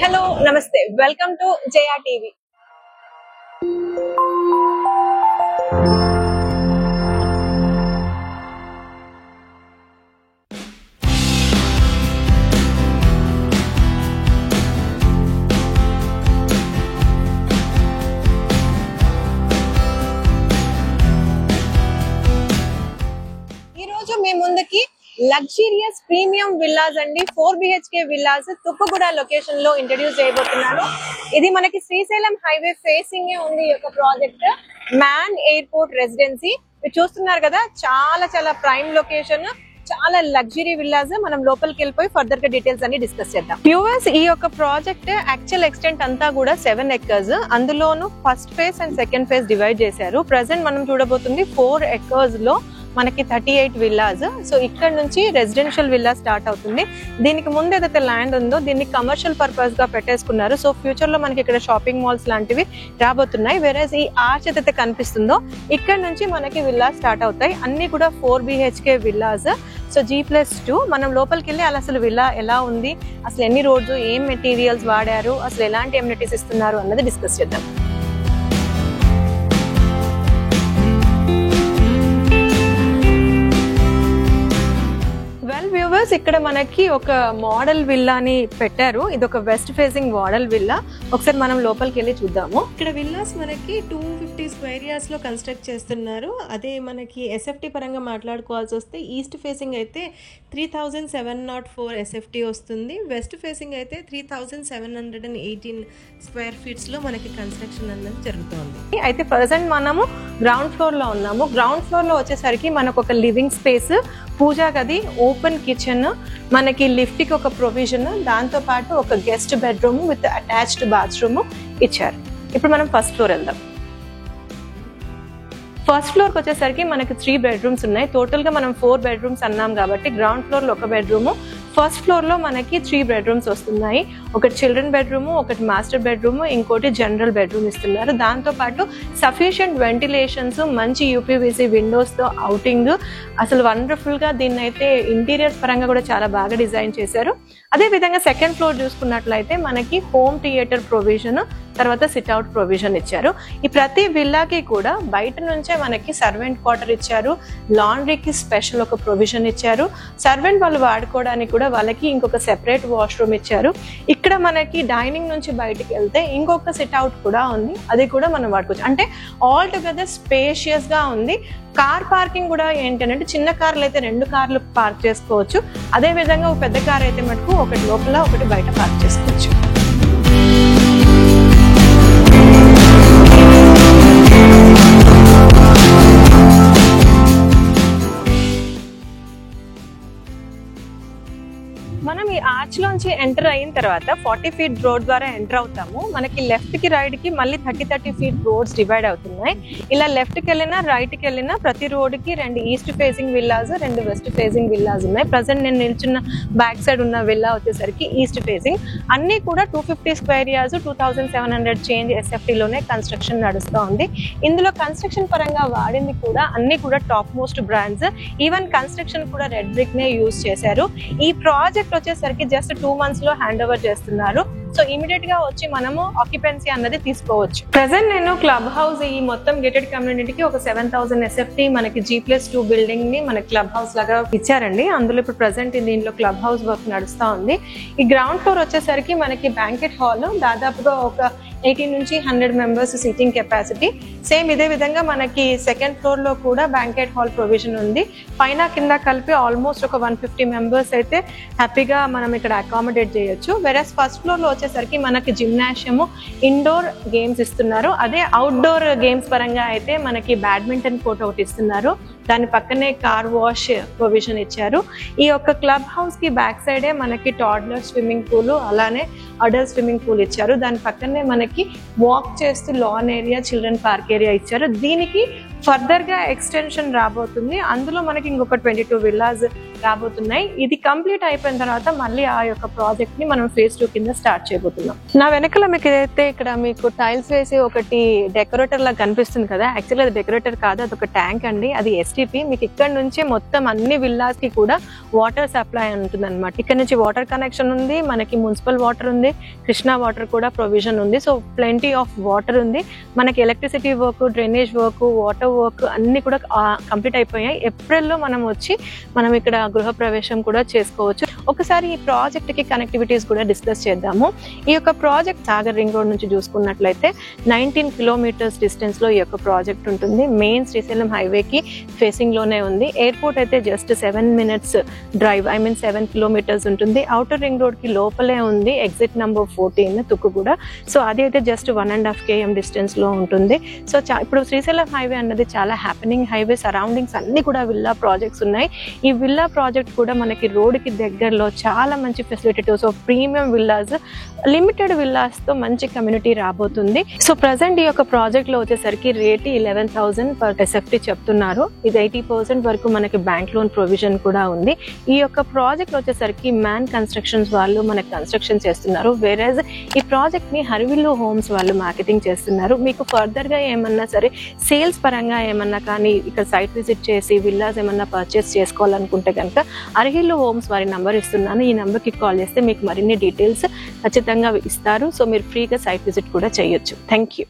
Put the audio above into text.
Hello నమస్తే welcome to Jaya TV. ఈ రోజు మీ ముందుకి లగ్జరియస్ ప్రీమియం విల్లాస్ అండి 4 BHK విల్లాస్ తుప్పగూడ లొకేషన్ లో ఇంట్రడ్యూస్ చేయబోతున్నాను. ఇది మనకి శ్రీశైలం హైవే ఫేసింగ్ ఉంది. ఈ యొక్క ప్రాజెక్ట్ మ్యాన్ ఎయిర్పోర్ట్ రెసిడెన్సీ మీరు చూస్తున్నారు కదా, చాలా చాలా ప్రైమ్ లొకేషన్, చాలా లగ్జరీ విల్లాస్. మనం లోపలికి వెళ్ళిపోయి ఫర్దర్ గా డీటెయిల్స్ అన్ని డిస్కస్ చేద్దాం. వ్యూవర్స్, ఈ యొక్క ప్రాజెక్ట్ యాక్చువల్ ఎక్స్టెంట్ అంతా కూడా 7 acres. అందులోను first phase and second phase divide చేశారు. ప్రెసెంట్ మనం చూడబోతుంది 4 acres లో మనకి 38 విల్లాస్. సో ఇక్కడ నుంచి రెసిడెన్షియల్ విల్లా స్టార్ట్ అవుతుంది. దీనికి ముందు ఏదైతే ల్యాండ్ ఉందో దీన్ని కమర్షియల్ పర్పస్ గా పెట్టేసుకున్నారు. సో ఫ్యూచర్ లో మనకి ఇక్కడ షాపింగ్ మాల్స్ లాంటివి రాబోతున్నాయి. వేరేస్ ఈ ఆర్చ్ ఏదైతే కనిపిస్తుందో ఇక్కడ నుంచి మనకి విల్లా స్టార్ట్ అవుతాయి. అన్ని కూడా 4 BHK విల్లాస్. సో G+2 మనం లోపలికి వెళ్ళి అసలు విల్లా ఎలా ఉంది, అసలు ఎన్ని రోడ్స్, ఏం మెటీరియల్స్ వాడారు, అసలు ఎలాంటి ఎమ్యూనిటీస్ ఇస్తున్నారు అన్నది డిస్కస్ చేద్దాం. వ్యూవర్స్, ఇక్కడ మనకి ఒక మోడల్ విల్లాని పెట్టారు. ఇది ఒక వెస్ట్ ఫేసింగ్ మోడల్ విల్లా. ఒకసారి మనం లోపలికి వెళ్ళి చూద్దాము. ఇక్కడ విల్లాస్ మనకి 250 స్క్వేర్ యార్డ్స్ లో కన్స్ట్రక్ట్ చేస్తున్నారు. అదే మనకి SFT పరంగా మాట్లాడుకోవాల్సి వస్తే ఈస్ట్ ఫేసింగ్ అయితే 3704 SFT వస్తుంది. వెస్ట్ ఫేసింగ్ అయితే 3718 స్క్వేర్ ఫీట్స్ లో మనకి కన్స్ట్రక్షన్ అనేది జరుగుతుంది. అయితే ప్రెసెంట్ మనము గ్రౌండ్ ఫ్లోర్ లో ఉన్నాము. గ్రౌండ్ ఫ్లోర్ లో వచ్చేసరికి మనకు ఒక లివింగ్ స్పేస్, పూజా గది, ఓపెన్ కిచెన్, మనకి లిఫ్ట్ కి ఒక ప్రొవిజన్, దాంతో పాటు ఒక guest bedroom with attached bathroom ఇచ్చారు. ఇప్పుడు మనం ఫస్ట్ ఫ్లోర్ వెళ్దాం. ఫస్ట్ ఫ్లోర్ కి వచ్చేసరికి మనకి 3 బెడ్రూమ్స్ ఉన్నాయి. టోటల్ గా మనం 4 బెడ్రూమ్స్ అన్నాం కాబట్టి గ్రౌండ్ ఫ్లోర్ లో ఒక బెడ్రూమ్, ఫస్ట్ ఫ్లోర్ లో మనకి 3 బెడ్రూమ్స్ వస్తున్నాయి. ఒకటి చిల్డ్రన్ బెడ్రూమ్, ఒకటి మాస్టర్ బెడ్రూమ్, ఇంకోటి జనరల్ బెడ్రూమ్ ఇస్తున్నారు. దాంతో పాటు సఫిషియంట్ వెంటిలేషన్స్, మంచి UPVC విండోస్ తో అవుటింగ్, అసలు వండర్ఫుల్ గా దీన్ని అయితే ఇంటీరియర్స్ పరంగా కూడా చాలా బాగా డిజైన్ చేశారు. అదే విధంగా సెకండ్ ఫ్లోర్ చూసుకున్నట్లయితే మనకి హోమ్ థియేటర్ ప్రొవిజన్, తర్వాత సిట్అవుట్ ప్రొవిజన్ ఇచ్చారు. ఈ ప్రతి విల్లాకి కూడా బయట నుంచే మనకి సర్వెంట్ క్వార్టర్ ఇచ్చారు. లాండ్రీకి స్పెషల్ ఒక ప్రొవిజన్ ఇచ్చారు. సర్వెంట్ వాళ్ళు వాడుకోవడానికి కూడా వాళ్ళకి ఇంకొక సెపరేట్ వాష్రూమ్ ఇచ్చారు. ఇక్కడ మనకి డైనింగ్ నుంచి బయటకు వెళ్తే ఇంకొక సిట్అవుట్ కూడా ఉంది, అది కూడా మనం వాడుకోవచ్చు. అంటే ఆల్ టుగెదర్ స్పేషియస్ గా ఉంది. కార్ పార్కింగ్ కూడా ఏంటంటే చిన్న కార్లు అయితే 2 కార్లు పార్క్ చేసుకోవచ్చు. అదే విధంగా ఒక పెద్ద కార్ అయితే మటుకు ఒకటి లోపల ఒకటి బయట పార్క్ చేసుకోవచ్చు. మనం ఈ ఆర్చ్ లోంచి ఎంటర్ అయిన తర్వాత 40 feet రోడ్ ద్వారా ఎంటర్ అవుతాము. మనకి లెఫ్ట్ కి రైట్ కి మళ్ళీ 30 feet రోడ్స్ డివైడ్ అవుతున్నాయి. ఇలా లెఫ్ట్ కి వెళ్ళినా రైట్ కి వెళ్ళినా ప్రతి రోడ్ కి 2 east facing villas, 2 west facing villas ఉన్నాయి. ప్రజెంట్ నేను నిల్చున్న బ్యాక్ సైడ్ ఉన్న విల్లా వచ్చేసరికి ఈస్ట్ ఫేసింగ్. అన్ని కూడా 250 స్క్వేర్ యార్డ్స్, 2700 చేంజ్ SFT లోనే కన్స్ట్రక్షన్ నడుస్తూ ఉంది. ఇందులో కన్స్ట్రక్షన్ పరంగా వాడింది కూడా అన్ని కూడా top most brands. Even construction కూడా రెడ్ బ్రిక్ నే యూజ్ చేశారు. ఈ ప్రాజెక్ట్ వచ్చేసరికి జస్ట్ 2 months లో హ్యాండ్ ఓవర్ చేస్తున్నారు. సో ఇమీడియట్ గా వచ్చి మనము ఆక్యుపెన్సీ అన్నది తీసుకోవచ్చు. ప్రెసెంట్ నేను క్లబ్ హౌస్, ఈ మొత్తం గేటెడ్ కమ్యూనిటీకి ఒక 7000 SFT మనకి G+2 బిల్డింగ్ ని మన క్లబ్ హౌస్ లాగా ఇచ్చారండి. అందులో ఇప్పుడు ప్రెసెంట్ దీంట్లో క్లబ్ హౌస్ వర్క్ నడుస్తా ఉంది. ఈ గ్రౌండ్ ఫ్లోర్ వచ్చేసరికి మనకి బ్యాంకెట్ హాల్, దాదాపుగా ఒక 80 నుంచి 100 మెంబర్స్ సీటింగ్ కెపాసిటీ. సేమ్ ఇదే విధంగా మనకి సెకండ్ ఫ్లోర్ లో కూడా బ్యాంకెట్ హాల్ ప్రొవిజన్ ఉంది. పైన కింద కలిపి ఆల్మోస్ట్ ఒక 150 మెంబర్స్ అయితే హ్యాపీగా మనం ఇక్కడ అకామిడేట్ చేయొచ్చు. వెరస్ ఫస్ట్ ఫ్లోర్ లో వచ్చేసరికి మనకి జిమ్నాషియం, ఇండోర్ గేమ్స్ ఇస్తున్నారు. అదే అవుట్డోర్ గేమ్స్ పరంగా అయితే మనకి బ్యాడ్మింటన్ కోర్ట్ ఒకటి ఇస్తున్నారు. దాని పక్కనే కార్ వాష్ ప్రొవిజన్ ఇచ్చారు. ఈ యొక్క క్లబ్ హౌస్ కి బ్యాక్ సైడే మనకి టాడ్లర్ స్విమ్మింగ్ పూల్, అలానే అడల్ట్ స్విమ్మింగ్ పూల్ ఇచ్చారు. దాని పక్కనే మనకి వాక్ చేస్తూ lawn area, children park area ఇచ్చారు. దీనికి ఫర్దర్ గా ఎక్స్టెన్షన్ రాబోతుంది. అందులో మనకి ఇంకొక 22 విల్లాస్ రాబోతున్నాయి. ఇది కంప్లీట్ అయిపోయిన తర్వాత మళ్ళీ ఆ యొక్క ప్రాజెక్ట్ ని మనం phase 2 కింద స్టార్ట్ చేయబోతున్నాం. నా వెనకాల మీకు ఏదైతే ఇక్కడ మీకు టైల్స్ వేసి ఒకటి డెకరేటర్ లాగా కనిపిస్తుంది కదా, యాక్చువల్లీ అది డెకరేటర్ కాదు, అది ఒక ట్యాంక్ అండి. అది STP. మీకు ఇక్కడ నుంచి మొత్తం అన్ని విల్లాస్ కి కూడా వాటర్ సప్లై ఉంటుంది అనమాట. ఇక్కడ నుంచి వాటర్ కనెక్షన్ ఉంది, మనకి మున్సిపల్ వాటర్ ఉంది, కృష్ణా వాటర్ కూడా ప్రొవిజన్ ఉంది. సో ప్లెంటీ ఆఫ్ వాటర్ ఉంది. మనకి electricity work, drainage work, water work అన్ని కూడా కంప్లీట్ అయిపోయాయి. ఏప్రిల్లో మనం వచ్చి మనం ఇక్కడ గృహ ప్రవేశం కూడా చేసుకోవచ్చు. ఒకసారి ఈ ప్రాజెక్ట్ కి కనెక్టివిటీస్ కూడా డిస్కస్ చేద్దాము. ఈ యొక్క ప్రాజెక్ట్ సాగర్ రింగ్ రోడ్ నుంచి చూసుకున్నట్లయితే 19 కిలోమీటర్స్ డిస్టెన్స్ లో ఈ యొక్క ప్రాజెక్ట్ ఉంటుంది. మెయిన్ శ్రీశైలం హైవే కి ఫేసింగ్ లోనే ఉంది. ఎయిర్పోర్ట్ అయితే జస్ట్ 7 minutes డ్రైవ్, 7 kilometers ఉంటుంది. ఔటర్ రింగ్ రోడ్ కి లోపలే ఉంది. Exit number 14 Tukkuguda. సో అది అయితే జస్ట్ 1.5 km డిస్టెన్స్ లో ఉంటుంది. సో ఇప్పుడు శ్రీశైలం హైవే అన్నది చాలా హ్యాపెనింగ్ హైవే. సరౌండింగ్స్ అన్ని కూడా విల్లా ప్రాజెక్ట్స్ ఉన్నాయి. ఈ విల్లా ప్రాజెక్ట్ కూడా మనకి రోడ్ కి దగ్గరలో చాలా మంచి ఫెసిలిటీతో, so premium villas, limited villas తో మంచి కమ్యూనిటీ రాబోతుంది. సో ప్రజెంట్ ఈ యొక్క ప్రాజెక్ట్ లో వచ్చేసరికి రేట్ 11,000 per SFT చెప్తున్నారు. ఇది 80% వరకు మనకి బ్యాంక్ లోన్ ప్రొవిజన్ కూడా ఉంది. ఈ యొక్క ప్రాజెక్ట్ వచ్చేసరికి మ్యాన్ కన్స్ట్రక్షన్స్ వాళ్ళు మనకి కన్స్ట్రక్షన్ చేస్తున్నారు. వేరేజ్ ఈ ప్రాజెక్ట్ ని హరివిల్లు హోమ్స్ వాళ్ళు మార్కెటింగ్ చేస్తున్నారు. మీకు ఫర్దర్ గా ఏమన్నా సరే సేల్స్ పరంగా ఏమన్నా కానీ ఇక్కడ సైట్ విజిట్ చేసి విల్లాస్ ఏమన్నా పర్చేస్ చేసుకోవాలనుకుంటే కనుక అరిహిల్లు హోమ్స్ వారి నంబర్ ఇస్తున్నాను. ఈ నంబర్ కి కాల్ చేస్తే మీకు మరిన్ని డీటెయిల్స్ ఖచ్చితంగా ఇస్తారు. సో మీరు ఫ్రీగా సైట్ విజిట్ కూడా చేయొచ్చు. Thank you.